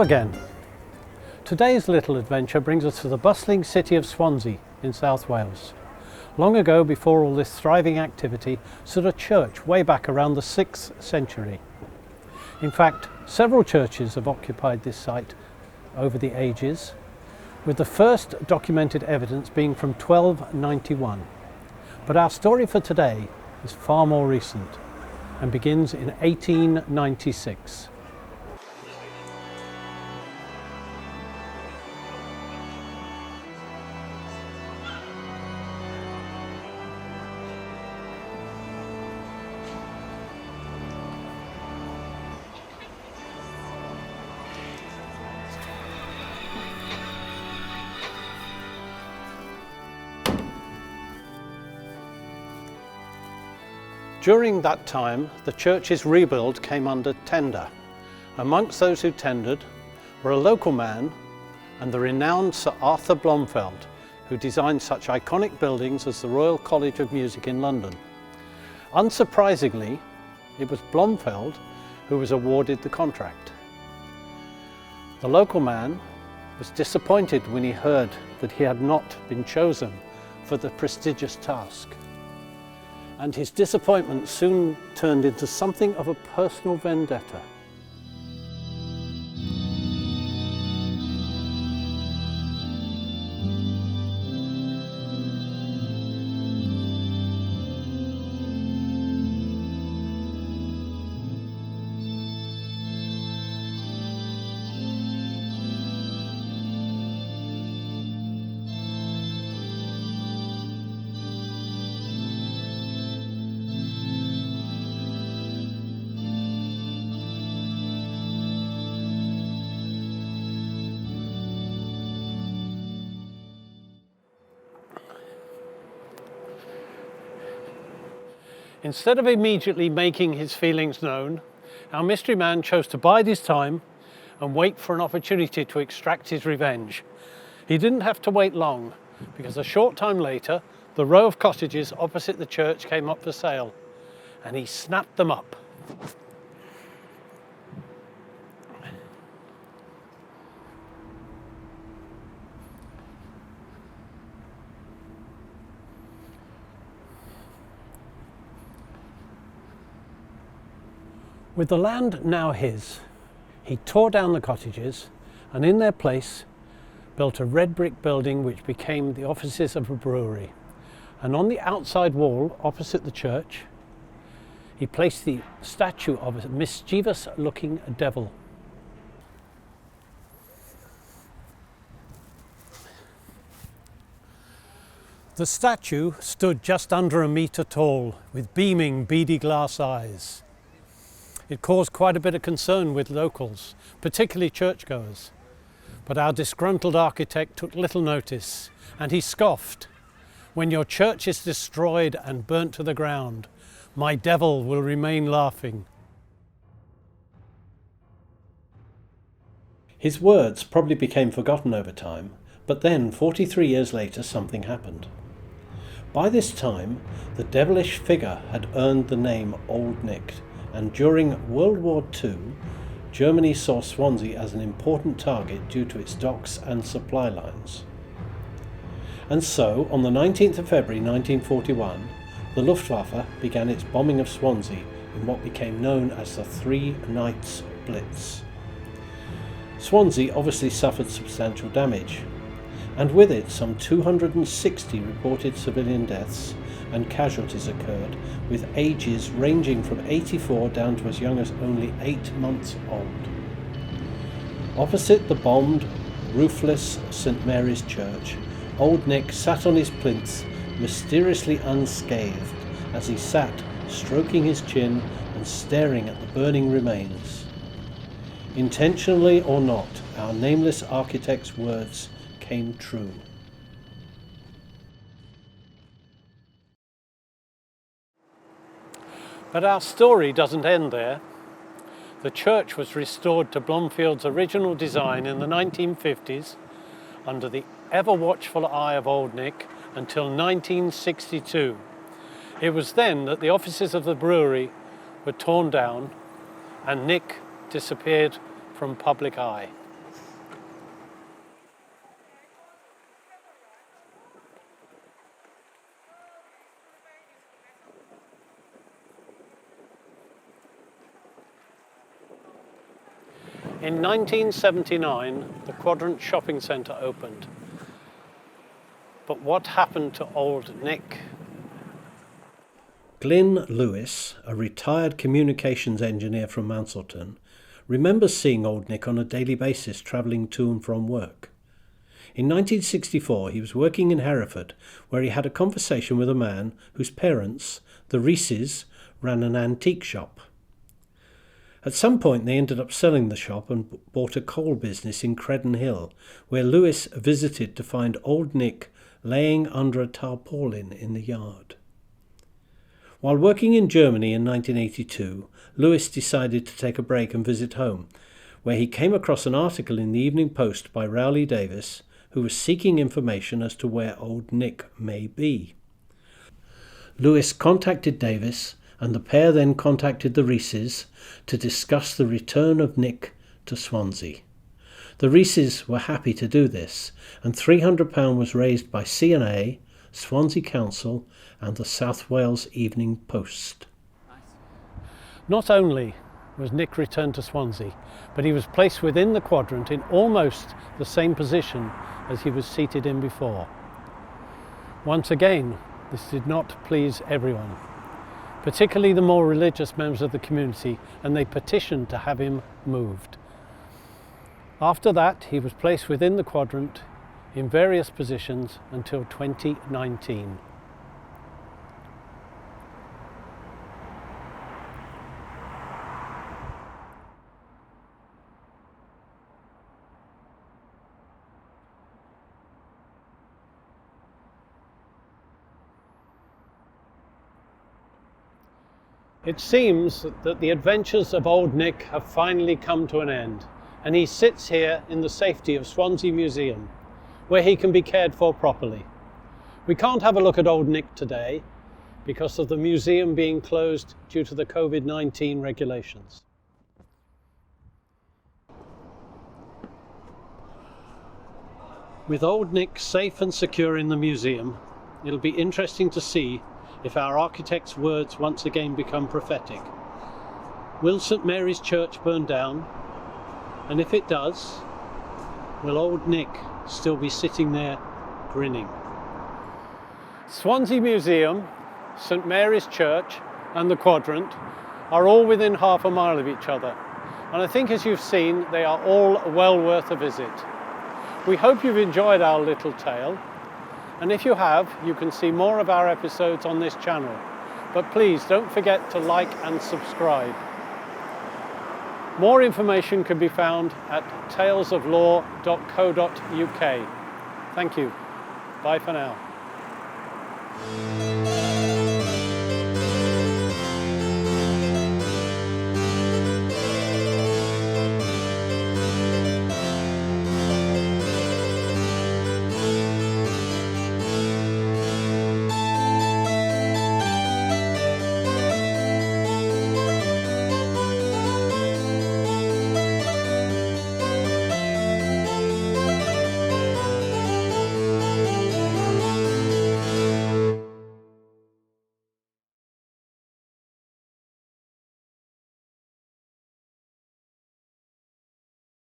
again. Today's little adventure brings us to the bustling city of Swansea in South Wales. Long ago, before all this thriving activity, stood a church way back around the 6th century. In fact, several churches have occupied this site over the ages, with the first documented evidence being from 1291. But our story for today is far more recent and begins in 1896. During that time, the church's rebuild came under tender. Amongst those who tendered were a local man and the renowned Sir Arthur Blomfield, who designed such iconic buildings as the Royal College of Music in London. Unsurprisingly, it was Blomfield who was awarded the contract. The local man was disappointed when he heard that he had not been chosen for the prestigious task. And his disappointment soon turned into something of a personal vendetta. Instead of immediately making his feelings known, our mystery man chose to bide his time and wait for an opportunity to extract his revenge. He didn't have to wait long, because a short time later, the row of cottages opposite the church came up for sale, and he snapped them up. With the land now his, he tore down the cottages and in their place built a red brick building which became the offices of a brewery. And on the outside wall opposite the church, he placed the statue of a mischievous looking devil. The statue stood just under a metre tall with beaming beady glass eyes. It caused quite a bit of concern with locals, particularly churchgoers. But our disgruntled architect took little notice, and he scoffed, "When your church is destroyed and burnt to the ground, my devil will remain laughing." His words probably became forgotten over time, but then 43 years later something happened. By this time, the devilish figure had earned the name Old Nick, and during World War II, Germany saw Swansea as an important target due to its docks and supply lines. And so, on the 19th of February 1941, the Luftwaffe began its bombing of Swansea in what became known as the Three Nights Blitz. Swansea obviously suffered substantial damage, and with it some 260 reported civilian deaths and casualties occurred, with ages ranging from 84 down to as young as only 8 months old. Opposite the bombed, roofless St Mary's Church, Old Nick sat on his plinth, mysteriously unscathed, as he sat stroking his chin and staring at the burning remains. Intentionally or not, our nameless architect's words came true. But our story doesn't end there. The church was restored to Blomfield's original design in the 1950s under the ever-watchful eye of Old Nick until 1962. It was then that the offices of the brewery were torn down and Nick disappeared from public eye. In 1979, the Quadrant Shopping Centre opened. But what happened to Old Nick? Glyn Lewis, a retired communications engineer from Manselton, remembers seeing Old Nick on a daily basis travelling to and from work. In 1964, he was working in Hereford, where he had a conversation with a man whose parents, the Reeses, ran an antique shop. At some point, they ended up selling the shop and bought a coal business in Credden Hill, where Lewis visited to find Old Nick laying under a tarpaulin in the yard. While working in Germany in 1982, Lewis decided to take a break and visit home, where he came across an article in the Evening Post by Rowley Davis, who was seeking information as to where Old Nick may be. Lewis contacted Davis, and the pair then contacted the Reeses to discuss the return of Nick to Swansea. The Reeses were happy to do this, and £300 was raised by C&A, Swansea Council and the South Wales Evening Post. Not only was Nick returned to Swansea, but he was placed within the quadrant in almost the same position as he was seated in before. Once again, this did not please everyone, particularly the more religious members of the community, and they petitioned to have him moved. After that, he was placed within the quadrant in various positions until 2019. It seems that the adventures of Old Nick have finally come to an end, and he sits here in the safety of Swansea Museum, where he can be cared for properly. We can't have a look at Old Nick today because of the museum being closed due to the COVID-19 regulations. With Old Nick safe and secure in the museum, it'll be interesting to see if our architect's words once again become prophetic. Will St Mary's Church burn down? And if it does, will Old Nick still be sitting there grinning? Swansea Museum, St Mary's Church and the Quadrant are all within half a mile of each other, and I think, as you've seen, they are all well worth a visit. We hope you've enjoyed our little tale, and if you have, you can see more of our episodes on this channel, but please don't forget to like and subscribe. More information can be found at talesoflaw.co.uk. Thank you. Bye for now.